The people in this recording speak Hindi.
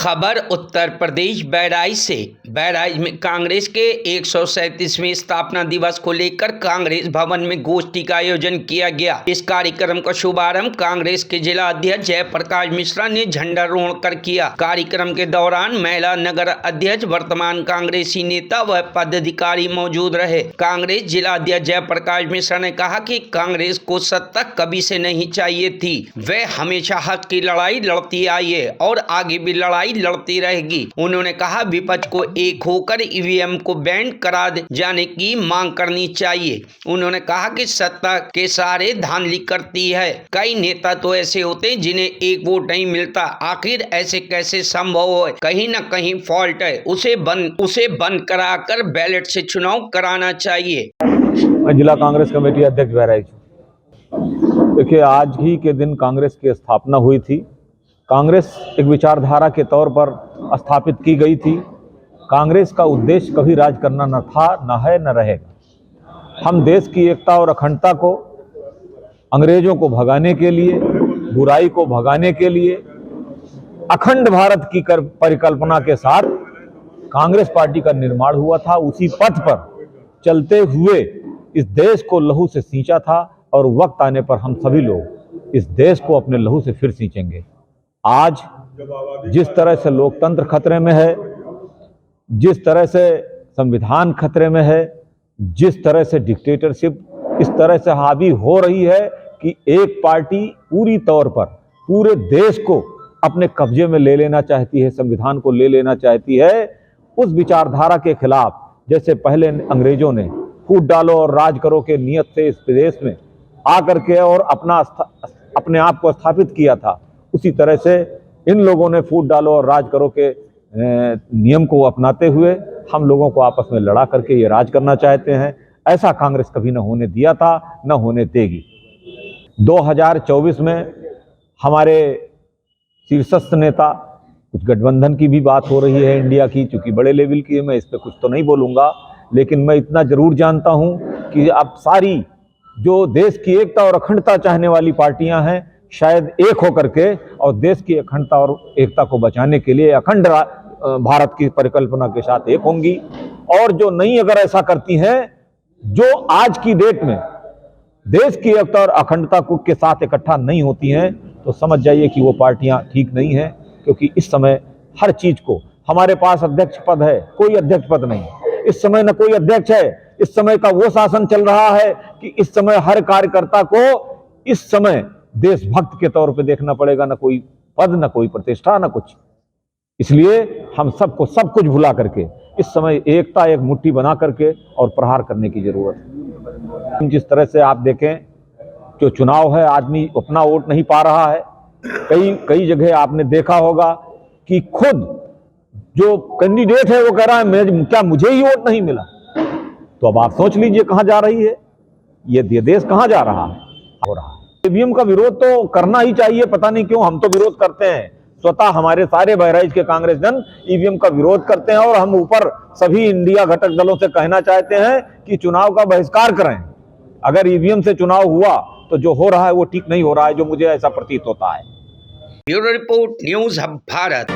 खबर उत्तर प्रदेश बहराइच से। बहराइच में कांग्रेस के 137वें स्थापना दिवस को लेकर कांग्रेस भवन में गोष्ठी का आयोजन किया गया। इस कार्यक्रम का शुभारंभ कांग्रेस के जिला अध्यक्ष जयप्रकाश मिश्रा ने झंडारोहण कर किया। कार्यक्रम के दौरान महिला नगर अध्यक्ष, वर्तमान कांग्रेसी नेता व पदाधिकारी मौजूद रहे। कांग्रेस जिला अध्यक्ष जयप्रकाश मिश्रा ने कहा कि कांग्रेस को सत्ता कभी से नहीं चाहिए थी। वह हमेशा हक की लड़ाई लड़ती आई है और आगे भी लड़ाई लड़ती रहेगी। उन्होंने कहा विपक्ष को एक होकर ईवीएम को बैन करा जाने की मांग करनी चाहिए। उन्होंने कहा कि सत्ता के सहारे धांधली करती है। कई नेता तो ऐसे होते हैं जिन्हें एक वोट नहीं मिलता। आखिर ऐसे कैसे संभव है? कहीं न कहीं फॉल्ट है। उसे बंद कराकर बैलेट से चुनाव कराना चाहिए। जिला कांग्रेस कमेटी अध्यक्ष बहराइच। देखिए, आज ही के दिन कांग्रेस की स्थापना हुई थी। कांग्रेस एक विचारधारा के तौर पर स्थापित की गई थी। कांग्रेस का उद्देश्य कभी राज करना न था, न है, न रहेगा। हम देश की एकता और अखंडता को, अंग्रेजों को भगाने के लिए, बुराई को भगाने के लिए, अखंड भारत की परिकल्पना के साथ कांग्रेस पार्टी का निर्माण हुआ था। उसी पथ पर चलते हुए इस देश को लहू से सींचा था और वक्त आने पर हम सभी लोग इस देश को अपने लहू से फिर सींचेंगे। आज जिस तरह से लोकतंत्र खतरे में है, जिस तरह से संविधान खतरे में है, जिस तरह से डिक्टेटरशिप इस तरह से हावी हो रही है कि एक पार्टी पूरी तौर पर पूरे देश को अपने कब्जे में ले लेना चाहती है, संविधान को ले लेना चाहती है, उस विचारधारा के खिलाफ जैसे पहले अंग्रेजों ने फूट डालो और राज करो के नियत से इस प्रदेश में आकर के और अपने आप को स्थापित किया था, उसी तरह से इन लोगों ने फूट डालो और राज करो के नियम को अपनाते हुए हम लोगों को आपस में लड़ा करके ये राज करना चाहते हैं। ऐसा कांग्रेस कभी न होने दिया था, न होने देगी। 2024 में हमारे शीर्षस्थ नेता, कुछ गठबंधन की भी बात हो रही है इंडिया की, चूंकि बड़े लेवल की है, मैं इस पर कुछ तो नहीं बोलूँगा, लेकिन मैं इतना जरूर जानता हूँ कि अब सारी जो देश की एकता और अखंडता चाहने वाली पार्टियां हैं, शायद एक होकर के और देश की अखंडता और एकता को बचाने के लिए अखंड भारत की परिकल्पना के साथ एक होंगी। और जो नहीं अगर ऐसा करती हैं, जो आज की डेट में देश की एकता और अखंडता को के साथ इकट्ठा नहीं होती हैं, तो समझ जाइए कि वो पार्टियां ठीक नहीं हैं। क्योंकि इस समय हर चीज को, हमारे पास अध्यक्ष पद है, कोई अध्यक्ष पद नहीं। इस समय न कोई अध्यक्ष है। इस समय का वो शासन चल रहा है कि इस समय हर कार्यकर्ता को इस समय देशभक्त के तौर पे देखना पड़ेगा। न कोई पद, न कोई प्रतिष्ठा, न कुछ। इसलिए हम सबको सब कुछ भुला करके इस समय एकता, एक मुट्ठी बना करके और प्रहार करने की जरूरत है। जिस तरह से आप देखें, जो चुनाव है, आदमी अपना वोट नहीं पा रहा है। कई जगह आपने देखा होगा कि खुद जो कैंडिडेट है वो कह रहा है क्या मुझे ही वोट नहीं मिला। तो अब आप सोच लीजिए कहां जा रही है ये देश, कहां जा रहा है, हो रहा है। ईवीएम का विरोध तो करना ही चाहिए। पता नहीं क्यों हम तो विरोध करते हैं। स्वतः हमारे सारे बहराइच के कांग्रेस जन ईवीएम का विरोध करते हैं और हम ऊपर सभी इंडिया घटक दलों से कहना चाहते हैं कि चुनाव का बहिष्कार करें। अगर ईवीएम से चुनाव हुआ तो जो हो रहा है वो ठीक नहीं हो रहा है, जो मुझे ऐसा प्रतीत होता है। Bureau report, news hub Bharat.